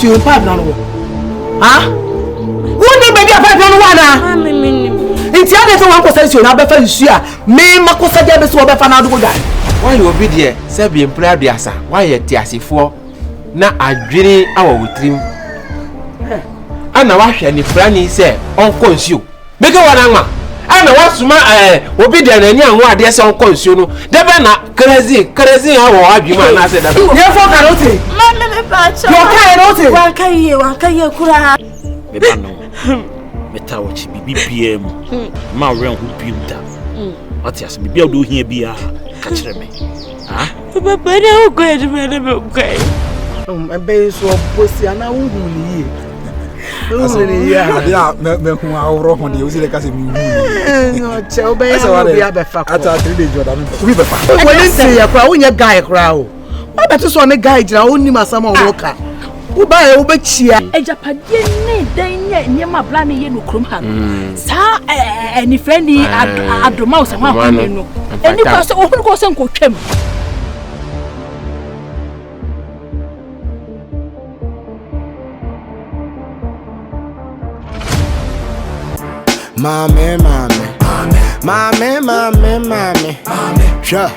you pipe no. Ha? Who need baby a pipe no one? It's the other one person na be fa nsu a me makosa dia be so be fa na do guy. Why you obi there? Say be prayer dia sa. Why you tiasefo na adwene awo wotrim. Ana wa hwe ni frani say onko nsu. Make one anwa. Ana wa suma obi there na ni anwo ade say onko nsu no. De be na crazy awo adwuma na say da. Ye fo ka no te. Me pa cho. Yo ka no te. Wan kai ye kura. Me ba no. Meta wachi bibi PM. Ma ren hu biuda. Atias bibi odo hia bia ka kire me. Ha? Papa na o go edme na me kai. Ebe so bosi ana wo hu ni ye. Wo ya me hu awro ho de o si le ka se mi hu. No che obe ya wo bia be fa ko. Ata 3 days Jordan. We be fa. Wo ni se ya kwa wo nya guy kra o. Wa beto so ne guy jira wo ni masama wo ka. Wo ba e wo be chia. Ejapade ne dan nye ma bla ne ye no krom ha. Sa any friendly adoma o se ma ho no. Eni ko se o hu ko se nko twam. Mame. Sha.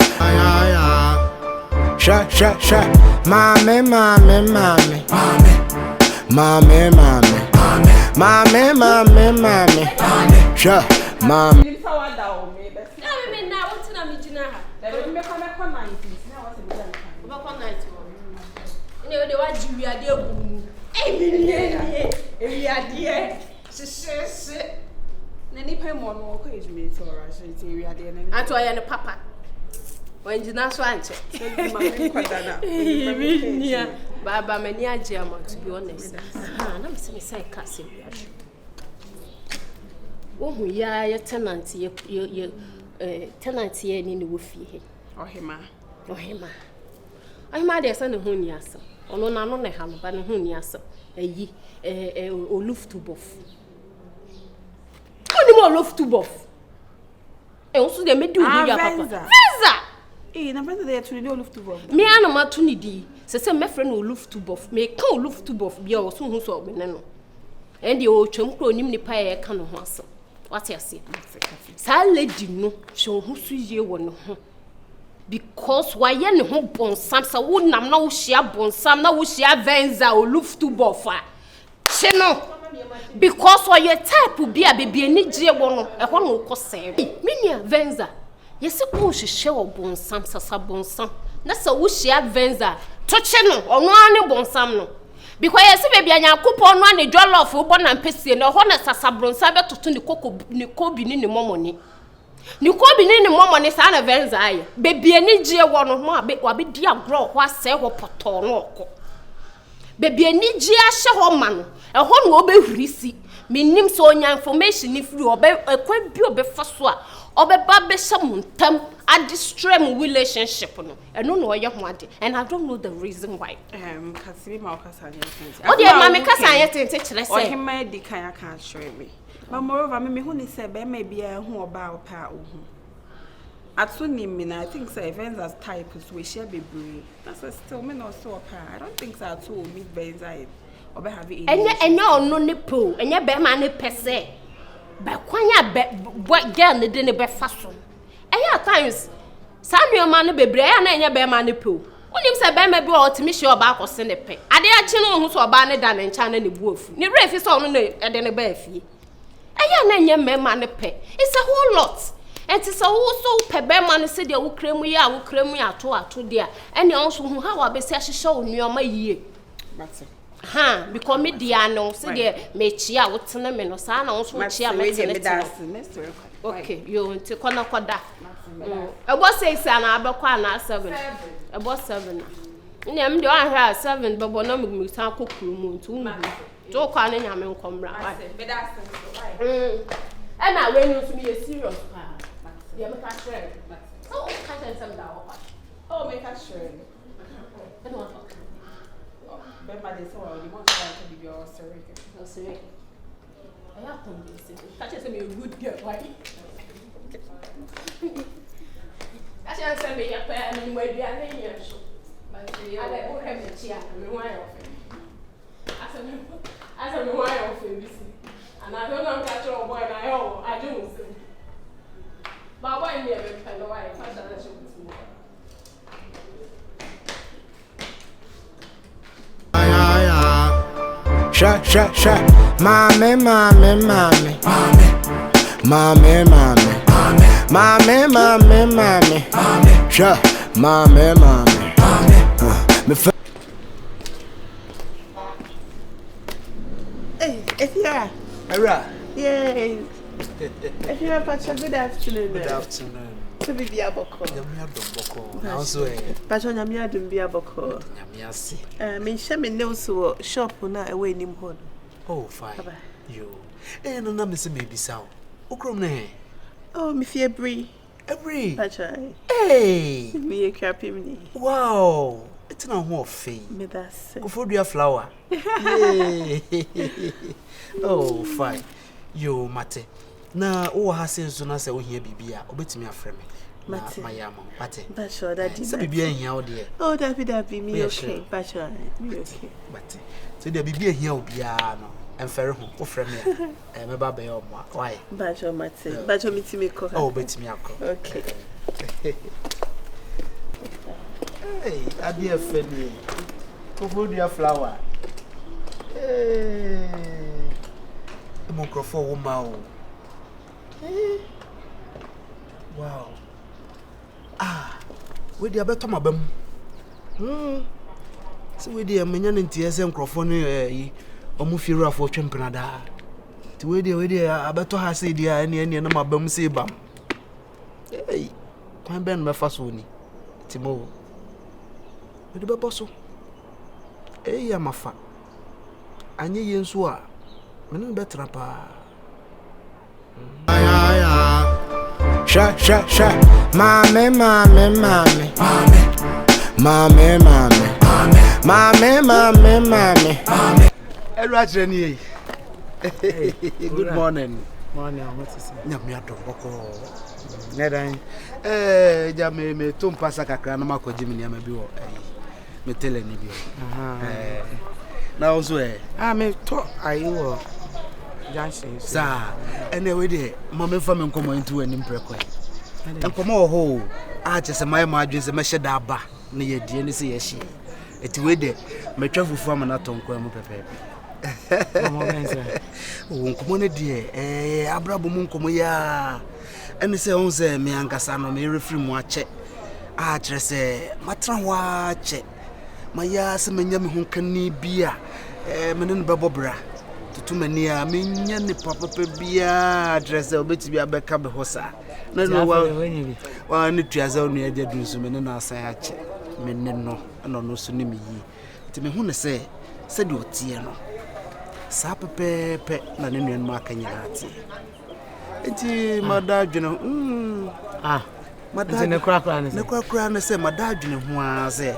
Sha. Mame. Sha. Mame. Nani pay more no ko ejumi so ra so ti wi ade na. Ato ya ne papa. Wan jina so anche. Baba mani age am to be honest. Na me say ka se bia. Wo hu ya tenant ye tenant ye ni wo fie he. Ohema. Ohema de se ne hu ni asa. Ono na no ne ha no ba ne hu ni asa. Eyi oluftubof. Oni mo oluftubof. Onso de me di hu ya papa. Visa. Na visa de to the oluftubof. Me ana ma to ni di. Se me friend oluftubof. Me ka oluftubof bia o so hu so me ne no. Endi o twam kro nim ni pa ye ka no ho asa. What you say? Sa lady no, she hu su ye wo ne ho. Because why ye ne ho bonsam sa wo nam na wo hia bonsam na wo hia venza oluftubof a. She no. Because why your type be a baby ni gye wo no, e ho no ko se. Minia venza. Yesi wo hihye wo bonsam sasa bonsam. Na sa wo hia venza, to che no, ono ane bonsam no. Because yesi baby anyankopon no ane jollof wo bona mpesie na ho na sasa bonsam be toto ni koko ni kobi ni momoni. Ni kobi ni momoni sa na venza aye. Baby ni gye wo no mo abi di agro ho ase ho poto no okọ. Baby ni gye ahye ho ma no. E ho no obehurisi. Menim so onya information ni free obe ekwa bi obefa so a obeba be shamuntam a distrem relationship no. Eno no oye ho ade. And I don't know the reason why. Kasi ma okasa anya tente. O de ma me kasa anya tente kire se. Ohema di kan aka kire me. But moreover me hu ni se be ma bia hu oba opa ohu. Atuni me na I think say events as type so we share bebre. That's still me no so opa. I don't think so at all meet events I oba have it. Enya ono ne po, enya be ma ne pese. Ba kwanya be girl ne de ne be fa so. Enya times Samuel man bebre ya na enya be ma ne po. Onim se be ma bi o timi hye oba akose ne pe. Ade a chi no hu so oba ne da ne ncha na ne bu ofu. Ni refi so no ne de ne ba afie. Enya na enya me ma ne pe. It's a whole lot. And it's a whole so pe be ma ne se de wo kremu ya wo kremu ya ato de a. Enya onso hu ha wa be se ahye wo nuoma yie. That's it. Because me dia no se de me chia wotene me no sa na wonso chia me tene. Okay, you nti kona koda. Ebo say na abekwa na 7. Ebo 7. Nya me de ahwa 7 bebo na me san kokuru mu nti wu. To kwa na nya me nkomra. Me da E na we no so me serious pa. Dey me ka share. So ka tell some da wo. Oh, make us sure. E no Remember they saw the one to be your sorry. No sorry. I have to be sick. Catch me a good girl, why? Catch me a pair and where we are in your show. But I let go have the chair and why often. I I said, why are you this? And I don't know catch your boy, and I do. But why me? I know why I catch that shit with me. Sha, mommy, mommy, mommy, mommy, mommy, mommy, mommy, mommy, mommy, sha, mommy, mommy, mommy. Hey, if you are, yes. If you are, Pacha, good afternoon. Good afternoon. To be Biaboko. Pacha, Namia dum Biaboko. Me shame no so shop na away nim hon. Oh, fine. You. Eh, no, Miss Baby Sound. Ukrom. Oh, me fear Bree. Every. Pacha. Hey. Me a crappy me. Wow. It's not more fee. Me that's Go for your flower. Oh, fine. You, Mate. Na o ha se so na se o hia bibia obetimi afre me Mate mayamo Mate but sure that se bibia hia o de oh that be me okay but sure me okay Mate so de bibia hia obia no emfere ho o frɛ me me ba be o mo why but sure Mate but sure mitimi ko oh betimi akọ okay hey abi afeni ko for dia flower hey microphone wo ma o. Wow. We dey abeto mabam. So we dey amenya ntie se nkrofo ne omu firu afo twempena da. Ti we dey abeto ha se dia ene na mabam se bam. Hey. Kwan ben me fa so ni. Ti mo. We dey bebo so. Eh ya mafa. Anye yensu a. Me no betra pa. Sha, mommy, mommy, mommy, mommy, mommy, mommy, mommy, mommy. Good morning. Morning, what is it? Nyam ya domboko. Nedan. Ja me tumpa sakakra na makoji me niam bi wo me tele ni bi. Na ozo me to ayo Jansen. Sa, ene we de mama fa me nkomo ntu anim preko. Nkomo ho a chese mai ma adwen se me hyeda aba na ye die ni se ye hye. Eti we de metwa fufu ama na tonko am pepe. Mama bense. Nkomo ne de abrabo mu nkomo ya. Ene se on se me ankasa no me refri mu ache. A kire se matra ho ache. Maya se menya me honkani bia. Me ne bebo bra. Tumania menya ne papa bia dress obeti bia beka be hosa na no wa ne tuaza onu ya jadu so me na asan ache me ne no so ne me yi ti me hu ne se de otie no sa pepe na ne nuen ma kanyina ati enti madadwene madadwene ne krakra ne se madadwene ho a se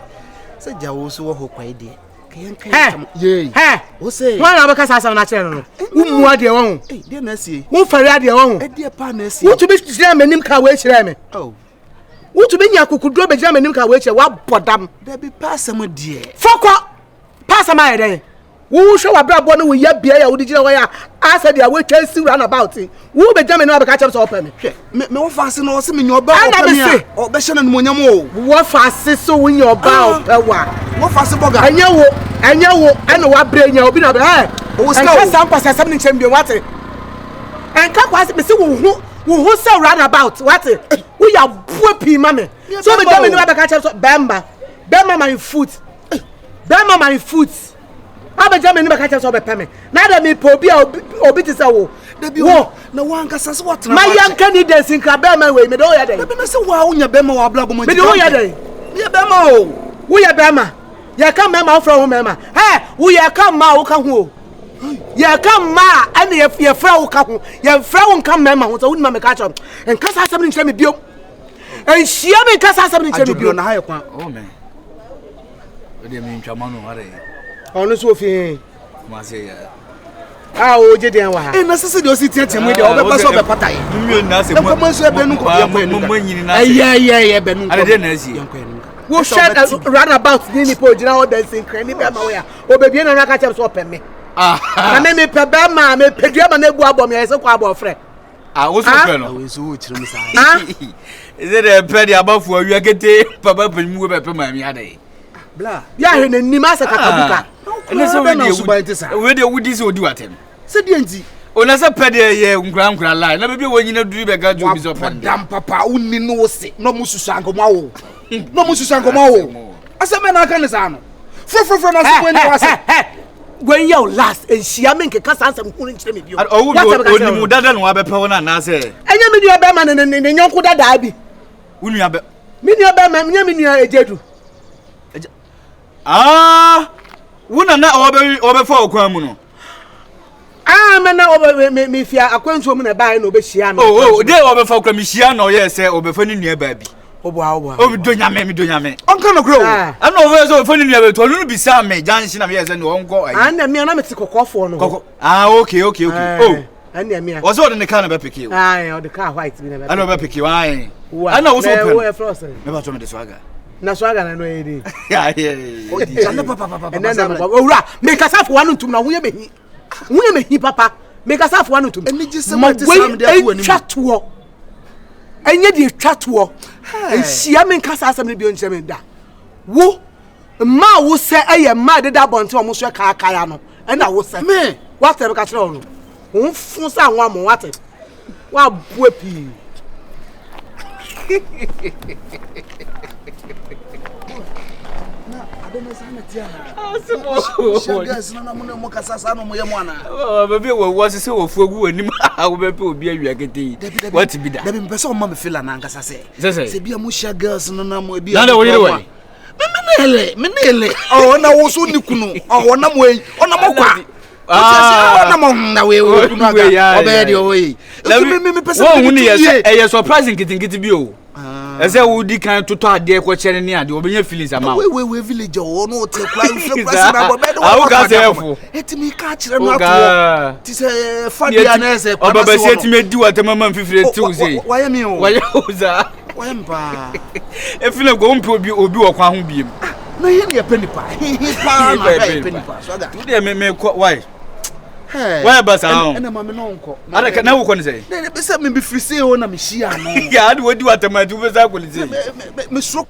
jawo so wo ho kwai de Hey, who say? One of us has an channel. Who are the one? Dear Nessie, who for the one? Dear Panes, who to be German name can wait. Oh, who to be Yaku drop a German name can wait. What bottom? There be pass some dear. Fuck up! Pass a mile day. Who show a black one with your beer? Who did you know? I said, I will tell you run about it. Who be German over catch up open? No fasten or some in your bow. Or Beshan and Monyamo. What fast so in your bow? What fast bugger? I know what brain you'll be. Oh, some person something champion. What? And come was me see who so run about. What? We are poor pea, mammy. So the German over catch up Bamba. Bamba my foot. Bamba my foot. Aba German never catch us up a payment. Neither me pobia or bit is a wo. No one can say what my young candidates in Cabema way. Me do ya day. Me say wa unya bema wa blabo mo. Me do ya day. Me bema o. We ya bema. Ya come mema from mema. Hey, we ya come ma o ka ho. Ya come ma and ya fra o ka ho. Ya fra won come mema so won ma me catch up. And kasa asem ni me biom. And shia me kasa asem ni me biom. Na ha yakwa. Oh man. We dey me ntwama no are. Onu so fi. Ma say ya. O je den wa ha. Na sese de o si tiatia mu de o be paso be patai. Mmio na se mo. Ko mo so e benu ko ya ko enu. Mo nyini na se. Yeah benu ko. Ade de na si. Wo share run about ni po jina o dancing cran ni be ma we ya. O be bi na na ka chem so open me. na me pe be ma me pedua ma na bu abom ye se kwa abofre wo so pe no we so wo chire mu sa is it a pedi abafu awia kete papa panimu be pe ma mi ade bla ya he na nim ase kakabuka ene se we de wudi se odi watem se die nti ona se pedi ye nkura lie na be wonyina duru be ga jo bi so pedi dam papa unni no wo se no mususu ankomo wo no mususu ankomo wo aseme na aka ne sa no fro na se woni wase when you last enhia me nke kasa ansem hunu nkyere me bio oni mu dada no abepe wona na se enya me nua be ma ne nyonko dada bi unu abe me nua be ma nya me nua ejedu wona na obe fa okwan mu no me na me fia akwantuo mu na bae na obehia me de obe fa okwan mi hia na oye se obe fa ni nua ba bi obi do nyame onka no grow ana obe so fa ni nua ba to unu bi sa me janshi na me ye se no onko ai na me na me tikokofo no okay ana me was what in the can be pick you o the car white bi na be ana be pick you ai ana wo so open me ba to me the swagger na swagger na no e dey yeah odi jana papa owura me kasafo wanu ntum na huye mehi papa me kasafo wanu ntum eni gise mate sam de afu ani twatoɔ enye de twatoɔ enhia me kasa asem ne bio nkyeme da wo ma wo se eye ma de da bonte o mo so ka ya no na wo se me what be ka kire onu wo fun sa anwa mo what wa bu api baby was say wo fugu anim wo be pe obi awia kete what be that da be person ma me feel na nkasa se bia mo share girls no na mo bia na wo yire we me nele na wo so nikunu na mo yi na mo kwa na mo na we kunu aga obe de o yi me person wo huni ye surprising kitingiti bi o ese wo di kan toto ade ko chere ni ade obenya feelings ama we village o no te kwa influence na bobe do awu ka sefu etimi ka chere no ato ti se fadia na ese kwa baba se etimi di watama man fifire ti wo sei waye mi o waye uza waye mpa e feel go mpe obi wo kwa ho biem na ye ne penipa pa na penipa so da tu de me why why basa on ena ma me no nko ara ka na wo ko ne sei ne be se me be free say o na me hia no ya ade wo di watama tu be sa ko le sei me so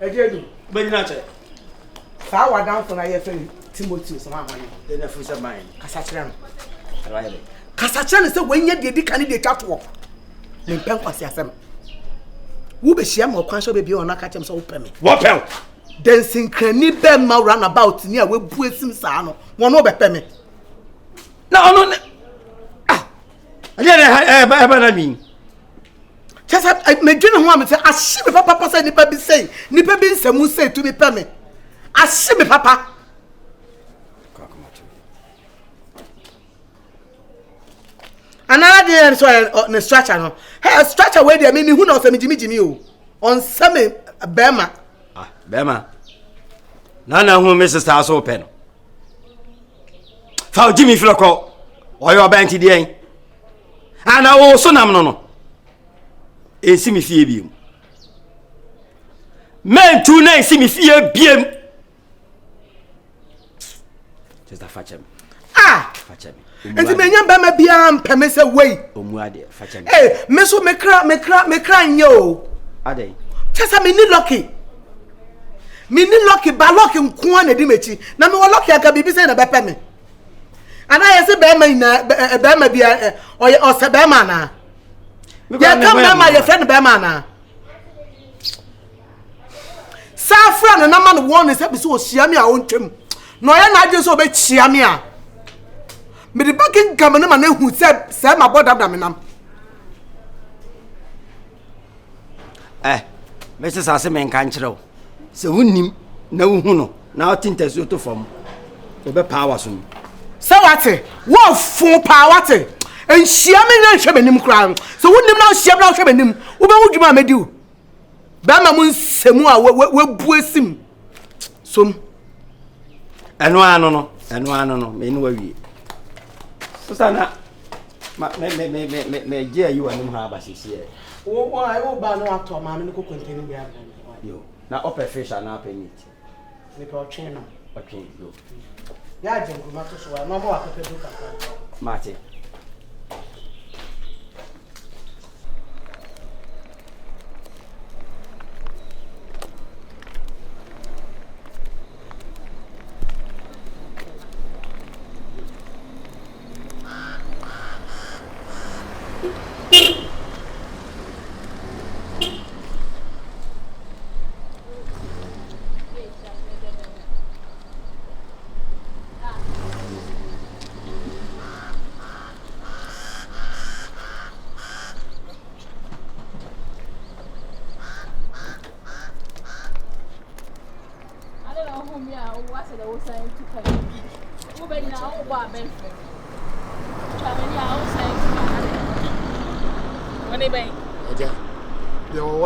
ejedu Banyina che. sa wa down for na ye fe Timothy so ma manye Then na fusa mine. kasa kire no Right. kasa kire ne se wanya de di kan de twatoɔ me pen kwase asem wo be hia ma kwan so be bi ona ka chem so wo pɛ me What hell? dancing krani be ma run about ni a we bu esim saa no won no be pɛ me Na ono ne. Ba na mi. Chasa me dwene ho am say ahye me papa say nipa bi say nipa bi nsɛmu say to be pɛ me ahye me papa another day so ne structure no hey structure we dey me hu na so me jimi o on same bema Bema. Na hu me sister so pen. Fa Jimmy Floko. Oyo ba nti de en. Ana wo so nam no. Ensi mi fie biem. Men tu na ensi mi fie biem. Sister Fachem. Fachem. enti me nya bema bia mpeme say wey. Omu ade Fachem. Eh me so me kra nye o. Ade. Chasa me ni lucky. Me ni lucky ba lucky nko na di mechi na me wo lucky aka bibi say na bepe me ana ye se be ma ina be ma bia o se be ma na ya kam na ma ye friend be ma na sa friend na ma no won se be so hia me a ontwem no ye na age so be chia me a me de bakin kam na ma na hu se ma bodabda me nam Me sister se men kan kire o. Se hunnim na wo hu no na o tintasu to fam. Obe power so. Se wate wo fun pa wate enhia me na hwe benim kra so wonnim na hia na hwe benim wo be wudwuma amedi wo ba ma mun semu a we bu esim som Eno ano no me ni wa wie. So sana me je ayi wa nim ha ba sisi e. wo ba no ato ma me ko konteni bia Yo, na upper fish and upper meat. me ko twen no Okay, go. Ya jengu mato so wa no mo akeke do kakra. Mate.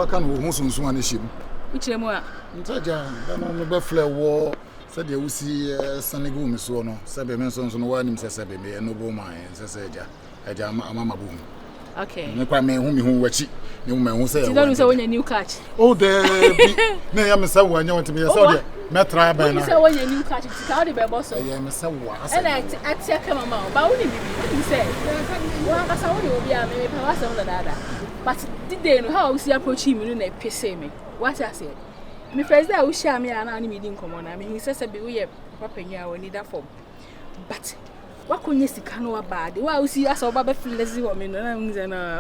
Kan wo sunsun ani shim Uchiremu a ntaja no be fle wo se de wusi sanegu mi so no se be men so no wa nim se be me no bo man se eja mama bu okay me kwa me hu wachi ne me hu se you don't say when new catch oh de bi me ya me se wa nya want me se o de me try ba na you say when new catch it ka the be boss ya me se wa and atia kama ma ba woni bibi you say wa ka sa woni obi a me pa wa se wona dada. But today, no, how we approach him, you know, pay me. What I said, my friends, I will share me and I meeting common. I mean, he says, we are popping you when need that form. But what can you see? Canoa bad? Why we see us all about lazy women and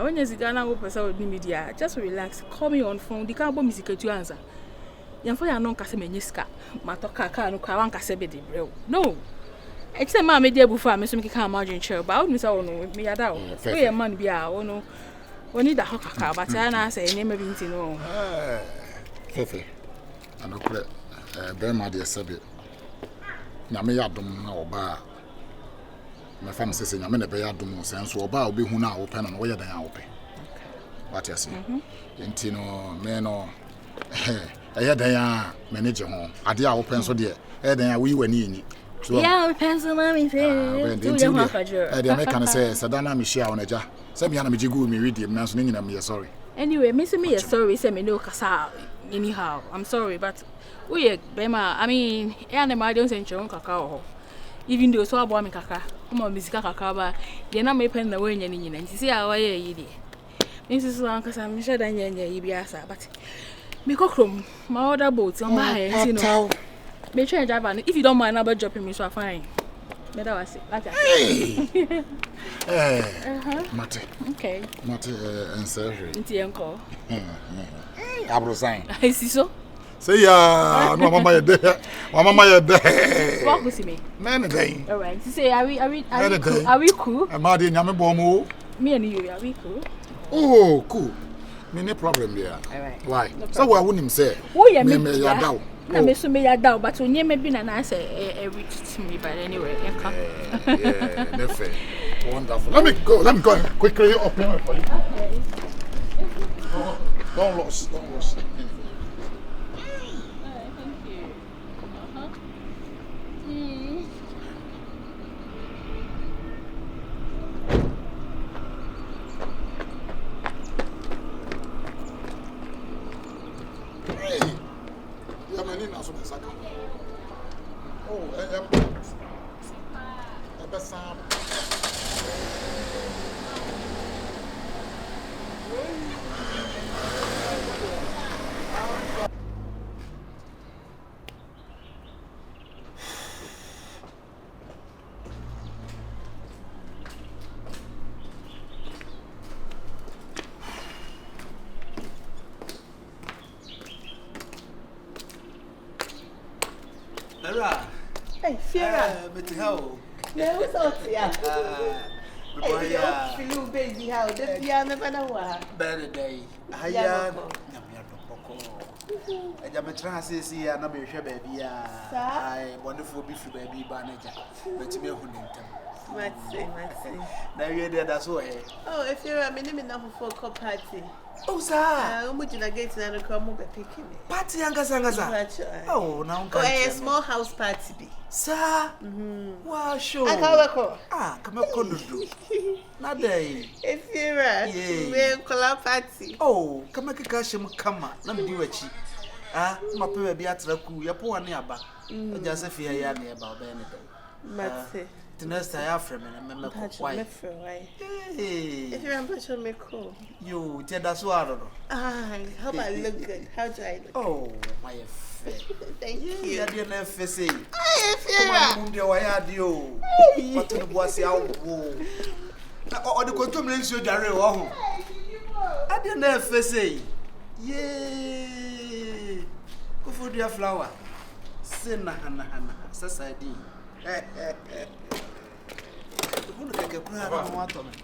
when you see Ghana open so media, just relax. Call me on phone. The cowboy music to answer. Young for your non Casemeniska, Matoka, no Kawan Casebedi, bro. No. Except my media before I miss me can imagine chair about Miss Ono, me at all. We a man be our no. We need a hawker, but I say, name of it, no. Fefe, and okay, my dear Sabi. Yame Yadum, no bar. My family says, Yamina Bayadum, sense or bar will be who now open and where they are open. What you see? Intino, Meno, I had a manager home. I did open so dear, and we were near. Yeah, pencil, mammy, say, I can say, Sadana Michelle on a jar. Sabiana Mijigu, me read him, now swinging at me, sorry. Anyway, Miss Me, sorry, say me no cassa. Anyhow, I'm sorry, but we, Bema, I mean, I don't send your own cacao. Even though so aboa me kaka, mo misika kaka ba, de na me pen na we nya ni nyina. Nti se awa ye yi de. Nti so an kasa me sheda nya yi biasa, but me kokrom, my other boat on by, you know. Me try driver, if you don't mind about dropping me so fine. Me that was it. Like Mate. Okay. Mate and surgery. Nti enko. Abro sign. I see so. Say ya, no mama you there. Mama you there. Walk with me. Man day. All right. You say are we cool? Am I dey nyame bomo? Me and you are we cool? Oh, cool. Me no problem there. All right. Why? So what wouldn't say? Oh yeah, me ya daw. Na me so me ya daw, but onye me bi na na say reach me but anyway, yeah, never. Wonderful. Let me go quickly open for you. Okay. Don't lose. Hey, Fiera. But how? Yeah, what's up, yeah? Hey, you baby, how? The piano, Panawa. Better day. I am a transit here, and I'm a sure baby. I wonderful beef baby, Banaja. But me who Might say. Now you're there, that's why. Oh, if you're a minimum enough for a party. Oh, sir. I'm going to get and come over picking me. Party, Angasangaza. Oh, now a small house party. Sir, wow, sure. I call come up, not day. If you're a call party. Oh, come make a cash, come on, let me do it. Ah, my papa be at Raku, your poor nearby. Just a fear ya near about Benedict. But the next I have from and remember why. If you remember, to me cool. You tell us what. Ah, how I look good. How do I look? Oh, my affair. Thank you. I didn't have to say. I feel I had you. What was your woe? Or the contumely you carry home. I didn't have to say. Yay! Go for dear flower. Sinna Hannah, society. Who look like a plan?